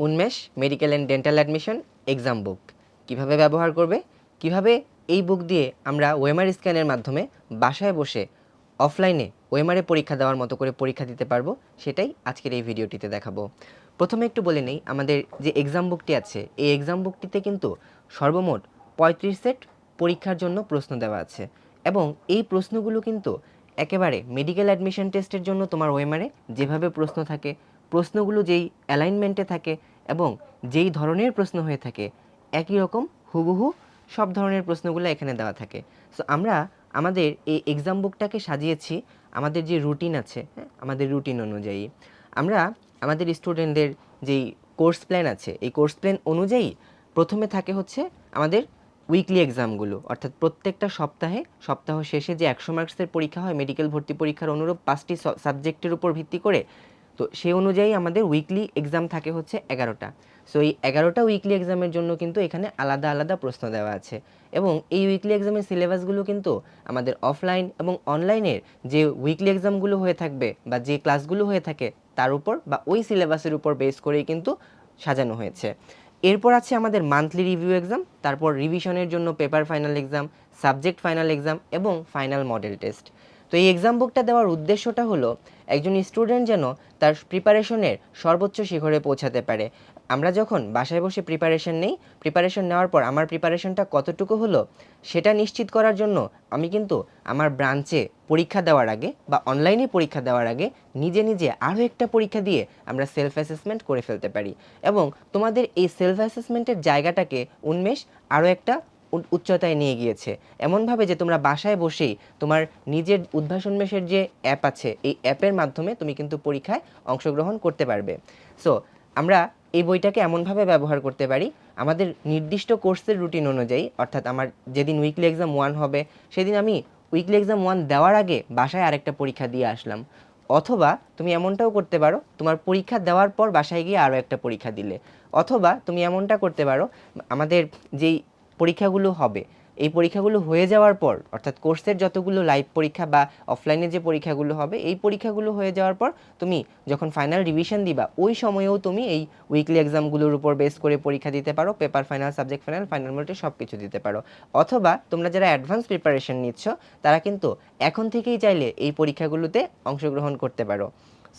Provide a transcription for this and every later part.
উন্মেষ medical and dental admission exam book কিভাবে ব্যবহার করবে, কিভাবে এই বুক দিয়ে আমরা ওএমআর স্ক্যানের মাধ্যমে বাসায় বসে অফলাইনে ওএমআরে পরীক্ষা দেওয়ার মতো করে পরীক্ষা দিতে পারবো, সেটাই আজকের এই ভিডিওটিতে দেখাবো। প্রথমে একটু বলে নেই, আমাদের যে এক্সাম বুকটি আছে এই এক্সাম বুকটিতে কিন্তু সর্বমোট 35 সেট পরীক্ষার জন্য প্রশ্ন দেওয়া আছে এবং এই প্রশ্নগুলো কিন্তু একেবারে মেডিকেল অ্যাডমিশন টেস্টের জন্য তোমার ওএমআরে যেভাবে প্রশ্ন থাকে, প্রশ্নগুলো যেই অ্যালাইনমেন্টে থাকে এবং যেই ধরনের প্রশ্ন হয়ে থাকে একই রকম হুবহু সব ধরনের প্রশ্নগুলো এখানে দেওয়া থাকে। সো আমরা আমাদের এই এক্সাম বুকটাকে সাজিয়েছি আমাদের যে রুটিন আছে, আমাদের রুটিন অনুযায়ী। আমরা আমাদের স্টুডেন্টদের যেই কোর্স প্ল্যান আছে এই কোর্স প্ল্যান অনুযায়ী প্রথমে থাকে হচ্ছে আমাদের উইকলি এক্সামগুলো, অর্থাৎ প্রত্যেকটা সপ্তাহ শেষে যে 100 মার্কসের পরীক্ষা হয় মেডিকেল ভর্তি পরীক্ষার অনুরূপ 5টি সাবজেক্টের উপর ভিত্তি করে, তো সেই অনুযায়ী আমাদের উইকলি এক্সাম থাকে হচ্ছে 11টা। সো এই 11টা উইকলি এক্সামের জন্য কিন্তু এখানে আলাদা আলাদা প্রশ্ন দেওয়া আছে এবং এই উইকলি এক্সামের সিলেবাসগুলো কিন্তু আমাদের অফলাইন এবং অনলাইনের যে উইকলি এক্সামগুলো হয়ে থাকবে বা যে ক্লাসগুলো হয়ে থাকে তার উপর বা ওই সিলেবাসের উপর বেস করেই কিন্তু সাজানো হয়েছে। এরপর আছে আমাদের মান্থলি রিভিউ এক্সাম, তারপর রিভিশনের জন্য paper final exam, subject final exam এবং ফাইনাল মডেল টেস্ট। তো এই এক্সাম বুকটা দেওয়ার উদ্দেশ্যটা হলো একজন স্টুডেন্ট যেন তার প্রিপারেশনের সর্বোচ্চ শিখরে পৌঁছাতে পারে। আমরা যখন বাসায় বসে প্রিপারেশন নেওয়ার পর আমার প্রিপারেশনটা কতটুকু হলো সেটা নিশ্চিত করার জন্য আমি কিন্তু আমার ব্রাঞ্চে পরীক্ষা দেওয়ার আগে বা অনলাইনে পরীক্ষা দেওয়ার আগে নিজে নিজে আরও একটা পরীক্ষা দিয়ে আমরা সেলফ অ্যাসেসমেন্ট করে ফেলতে পারি এবং তোমাদের এই সেলফ অ্যাসেসমেন্টের জায়গাটাকে উন্মেষ আরও একটা উচ্চতায় নিয়ে গিয়েছে, এমনভাবে যে তোমরা বাসায় বসেই তোমার নিজের উদ্ভাসন মেশের যে অ্যাপ আছে এই অ্যাপের মাধ্যমে তুমি কিন্তু পরীক্ষায় অংশগ্রহণ করতে পারবে। সো আমরা এই বইটাকে এমনভাবে ব্যবহার করতে পারি আমাদের নির্দিষ্ট কোর্সের রুটিন অনুযায়ী, অর্থাৎ আমার যেদিন উইকলি এক্সাম 1 হবে সেদিন আমি উইকলি এক্সাম 1 দেওয়ার আগে বাসায় আরেকটা পরীক্ষা দিয়ে আসলাম, অথবা তুমি এমনটাও করতে পারো তোমার পরীক্ষা দেওয়ার পর বাসায় গিয়ে আরও একটা পরীক্ষা দিলে, অথবা তুমি এমনটা করতে পারো আমাদের যেই পরীক্ষাগুলো হবে এই পরীক্ষাগুলো হয়ে যাওয়ার পর, অর্থাৎ কোর্সের যতগুলো লাইভ পরীক্ষা বা অফলাইনে যে পরীক্ষাগুলো হবে এই পরীক্ষাগুলো হয়ে যাওয়ার পর তুমি যখন ফাইনাল রিভিশন দিবা ওই সময়েও তুমি এই উইকলি এক্সামগুলোর উপর বেস করে পরীক্ষা দিতে পারো, paper final, subject final, final model সব কিছু দিতে পারো। অথবা তোমরা যারা অ্যাডভান্স প্রিপারেশন নিচ্ছ তারা কিন্তু এখন থেকেই চাইলে এই পরীক্ষাগুলোতে অংশগ্রহণ করতে পারো।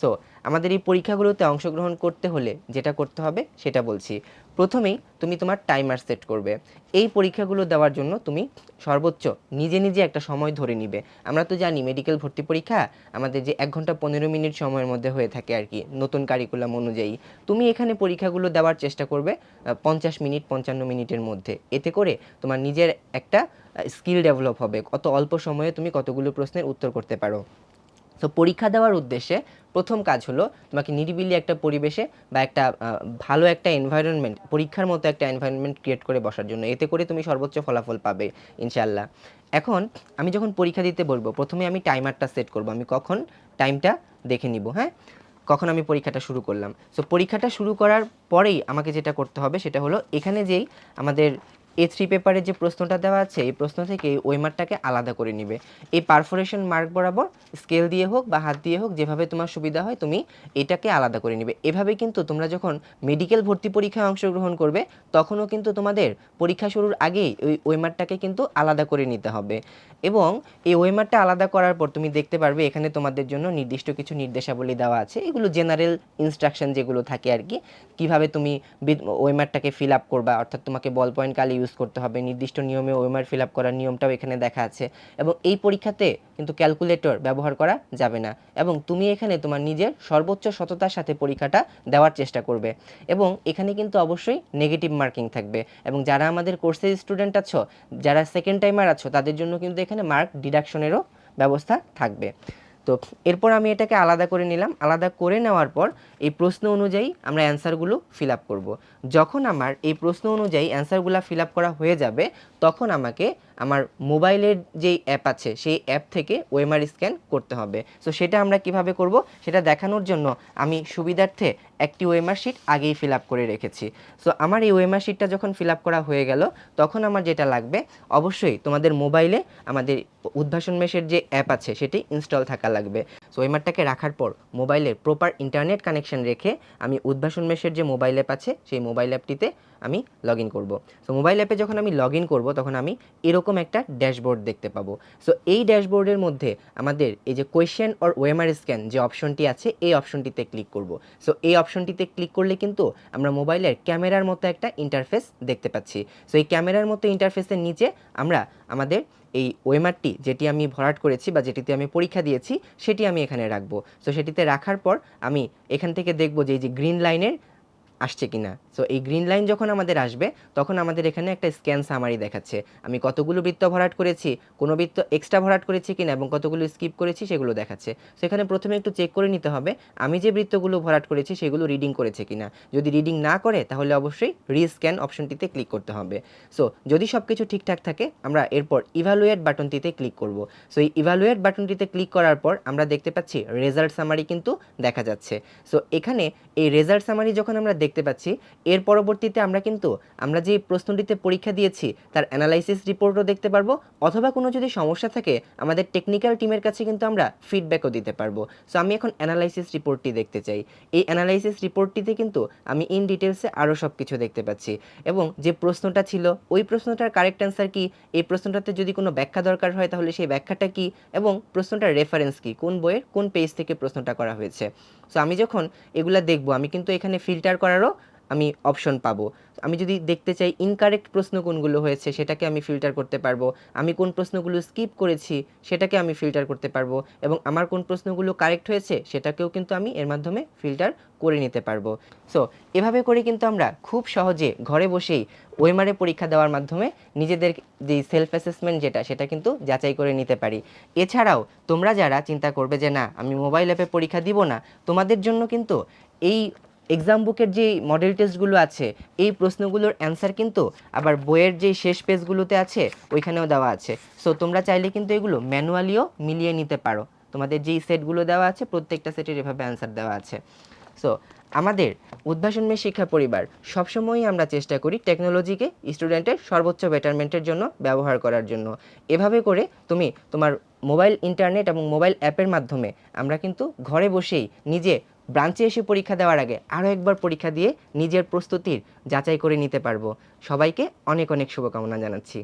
সো আমাদের এই পরীক্ষাগুলোতে অংশগ্রহণ করতে হলে যেটা করতে হবে সেটা বলছি। প্রথমেই তুমি তোমার টাইমার সেট করবে। এই পরীক্ষাগুলো দেওয়ার জন্য তুমি সর্বোচ্চ নিজে নিজে একটা সময় ধরে নিবে। আমরা তো জানি মেডিকেল ভর্তি পরীক্ষা আমাদের যে 1 ঘন্টা 15 মিনিট সময়ের মধ্যে হয়ে থাকে আর কি, নতুন কারিকুলাম অনুযায়ী। তুমি এখানে পরীক্ষাগুলো দেওয়ার চেষ্টা করবে 50 মিনিট 55 মিনিটের মধ্যে। এতে করে তোমার নিজের একটা স্কিল ডেভেলপ হবে, কত অল্প সময়ে তুমি কতগুলো প্রশ্নের উত্তর করতে পারো। তো পরীক্ষা দেওয়ার উদ্দেশ্যে প্রথম কাজ হলো তোমাকে নিরিবিলি একটা পরিবেশে বা একটা ভালো একটা এনভায়রনমেন্ট, পরীক্ষার মতো একটা এনভায়রনমেন্ট ক্রিয়েট করে বসার জন্য, এতে করে তুমি সর্বোচ্চ ফলাফল পাবে ইনশাল্লাহ। এখন আমি যখন পরীক্ষা দিতে বলবো প্রথমে আমি টাইমারটা সেট করব, আমি কখন টাইমটা দেখে নিব, হ্যাঁ কখন আমি পরীক্ষাটা শুরু করলাম। সো পরীক্ষাটা শুরু করার পরেই আমাকে যেটা করতে হবে সেটা হলো এখানে যেই আমাদের A3 পেপারের যে প্রশ্নটা দেওয়া আছে এই প্রশ্ন থেকে ওয়েমারটাকে আলাদা করে নিবে। এই পারফোরেশন মার্ক বরাবর স্কেল দিয়ে হোক বা হাত দিয়ে হোক যেভাবে তোমার সুবিধা হয় তুমি এটাকে আলাদা করে নিবে। এভাবে কিন্তু তোমরা যখন মেডিকেল ভর্তি পরীক্ষায় অংশগ্রহণ করবে তখনও কিন্তু তোমাদের পরীক্ষা শুরুর আগেই ওই ওয়েমারটাকে কিন্তু আলাদা করে নিতে হবে এবং এই ওয়েমারটা আলাদা করার পর তুমি দেখতে পারবে এখানে তোমাদের জন্য নির্দিষ্ট কিছু নির্দেশাবলী দেওয়া আছে। এগুলো জেনারেল ইনস্ট্রাকশন যেগুলো থাকে আর কি, কীভাবে তুমি ওয়েমারটাকে ফিল আপ করবা, অর্থাৎ তোমাকে বল পয়েন্ট কালি ইউজ করতে হবে, নির্দিষ্ট নিয়মে ওএমআর ফিল আপ করার নিয়মটাও এখানে দেখা আছে এবং এই পরীক্ষাতে কিন্তু ক্যালকুলেটর ব্যবহার করা যাবে না এবং তুমি এখানে তোমার নিজের সর্বোচ্চ সততার সাথে পরীক্ষাটা দেওয়ার চেষ্টা করবে এবং এখানে কিন্তু অবশ্যই নেগেটিভ মার্কিং থাকবে এবং যারা আমাদের কোর্সের স্টুডেন্ট আছো, যারা সেকেন্ড টাইমার আছো তাদের জন্য কিন্তু এখানে মার্ক ডিডাকশনেরও ব্যবস্থা থাকবে। তো এরপর আমি এটাকে আলাদা করে নিলাম। আলাদা করে নেওয়ার পর এই প্রশ্ন অনুযায়ী আমরা অ্যান্সারগুলো ফিল আপ করবো। যখন আমার এই প্রশ্ন অনুযায়ী অ্যান্সারগুলো ফিল আপ করা হয়ে যাবে তখন আমাকে আমার মোবাইলের যেই অ্যাপ আছে সেই অ্যাপ থেকে ওএমআর স্ক্যান করতে হবে। সো সেটা আমরা কিভাবে করব সেটা দেখানোর জন্য আমি সুবিধার্থে একটি ওএমআর শিট আগেই ফিল আপ করে রেখেছি। সো আমার এই ওএমআর শিটটা যখন ফিল আপ করা হয়ে গেল তখন আমার যেটা লাগবে অবশ্যই তোমাদের মোবাইলে আমাদের উদ্ভাসন মেশের যে অ্যাপ আছে সেটি ইনস্টল থাকা লাগবে। সো ওয়েমারটাকে রাখার পর মোবাইলের প্রপার ইন্টারনেট কানেকশন রেখে আমি উদ্ভাসন মেশের যে মোবাইল অ্যাপ আছে সেই মোবাইল অ্যাপটিতে আমি লগ ইন করবো। সো মোবাইল অ্যাপে যখন আমি লগ ইন করবো তখন আমি এরকম একটা ড্যাশবোর্ড দেখতে পাবো। সো এই ড্যাশবোর্ডের মধ্যে আমাদের এই যে কোয়েশ্চেন অর ওএমআর স্ক্যান যে অপশনটি আছে এই অপশনটিতে ক্লিক করব। সো এই অপশনটিতে ক্লিক করলে কিন্তু আমরা মোবাইলের ক্যামেরার মতো একটা ইন্টারফেস দেখতে পাচ্ছি। সো এই ক্যামেরার মতো ইন্টারফেসের নিচে আমরা আমাদের এই ওএমআরটি যেটি আমি ভরাট করেছি বা যেটিতে আমি পরীক্ষা দিয়েছি সেটি আমি এখানে রাখবো। সো সেটিতে রাখার পর আমি এখান থেকে দেখব যে এই যে গ্রিন লাইনের আসছে কিনা। সো এই গ্রিন লাইন যখন আমাদের আসবে তখন আমাদের এখানে একটা স্ক্যান সামারি দেখাচ্ছে আমি কতগুলো বৃত্ত ভরাট করেছি, কোনো বৃত্ত এক্সট্রা ভরাট করেছি কিনা এবং কতগুলো স্কিপ করেছি সেগুলো দেখাচ্ছে। সো এখানে প্রথমে একটু চেক করে নিতে হবে আমি যে বৃত্তগুলো ভরাট করেছি সেগুলো রিডিং করেছে কিনা। যদি রিডিং না করে তাহলে অবশ্যই রিস্ক্যান অপশনটিতে ক্লিক করতে হবে। সো যদি সব কিছু ঠিকঠাক থাকে আমরা এরপর ইভ্যালুয়েট বাটনটিতে ক্লিক করব। সো এই ইভ্যালুয়েট বাটনটিতে ক্লিক করার পর আমরা দেখতে পাচ্ছি রেজাল্ট সামারি কিন্তু দেখা যাচ্ছে। সো এখানে এই রেজাল্ট সামারি যখন আমরা দেখতে পাচ্ছি এর পরবর্তীতে আমরা যে প্রশ্নটিতে পরীক্ষা দিয়েছি তার অ্যানালাইসিস রিপোর্টও দেখতে পারবো, অথবা কোনো যদি সমস্যা থাকে আমাদের টেকনিক্যাল টিমের কাছে কিন্তু আমরা ফিডব্যাকও দিতে পারবো। সো আমি এখন অ্যানালাইসিস রিপোর্টটি দেখতে চাই। এই অ্যানালাইসিস রিপোর্টটিতে কিন্তু আমি ইন ডিটেলসে আরও সব কিছু দেখতে পাচ্ছি এবং যে প্রশ্নটা ছিল ওই প্রশ্নটার কারেক্ট অ্যান্সার কি, এই প্রশ্নটাতে যদি কোনো ব্যাখ্যা দরকার হয় তাহলে সেই ব্যাখ্যাটা কি এবং প্রশ্নটার রেফারেন্স কি, কোন বইয়ের কোন পেজ থেকে প্রশ্নটা করা হয়েছে। সো আমি যখন এগুলা দেখব আমি কিন্তু এখানে ফিল্টার করারও আমি অপশন পাবো। আমি যদি দেখতে চাই ইনকারেক্ট প্রশ্ন কোনগুলো হয়েছে সেটাকে আমি ফিল্টার করতে পারবো, আমি কোন প্রশ্নগুলো স্কিপ করেছি সেটাকে আমি ফিল্টার করতে পারবো এবং আমার কোন প্রশ্নগুলো কারেক্ট হয়েছে সেটাকেও কিন্তু আমি এর মাধ্যমে ফিল্টার করে নিতে পারবো। সো এভাবে করে কিন্তু আমরা খুব সহজে ঘরে বসেই ওএমআরে পরীক্ষা দেওয়ার মাধ্যমে নিজেদের যে সেলফ অ্যাসেসমেন্ট সেটা কিন্তু যাচাই করে নিতে পারি। এছাড়াও তোমরা যারা চিন্তা করবে যে না আমি মোবাইল অ্যাপে পরীক্ষা দিব না, তোমাদের জন্য কিন্তু এই এক্সাম বুকের যে মডেল টেস্টগুলো আছে এই প্রশ্নগুলোর অ্যান্সার কিন্তু আবার বইয়ের যে শেষ পেজগুলোতে আছে ওইখানেও দেওয়া আছে। সো তোমরা চাইলে কিন্তু এগুলো ম্যানুয়ালিও মিলিয়ে নিতে পারো। তোমাদের যেই সেটগুলো দেওয়া আছে প্রত্যেকটা সেটের এভাবে অ্যান্সার দেওয়া আছে। সো আমাদের উদ্ভাসনময় শিক্ষা পরিবার সবসময়ই আমরা চেষ্টা করি টেকনোলজিকে স্টুডেন্টের সর্বোচ্চ বেটারমেন্টের জন্য ব্যবহার করার জন্য। এভাবে করে তুমি তোমার মোবাইল ইন্টারনেট এবং মোবাইল অ্যাপের মাধ্যমে আমরা কিন্তু ঘরে বসেই নিজে ব্রাঞ্চে এসে পরীক্ষা দেওয়ার আগে আরও একবার পরীক্ষা দিয়ে নিজের প্রস্তুতির যাচাই করে নিতে পারবো। সবাইকে অনেক অনেক শুভকামনা জানাচ্ছি।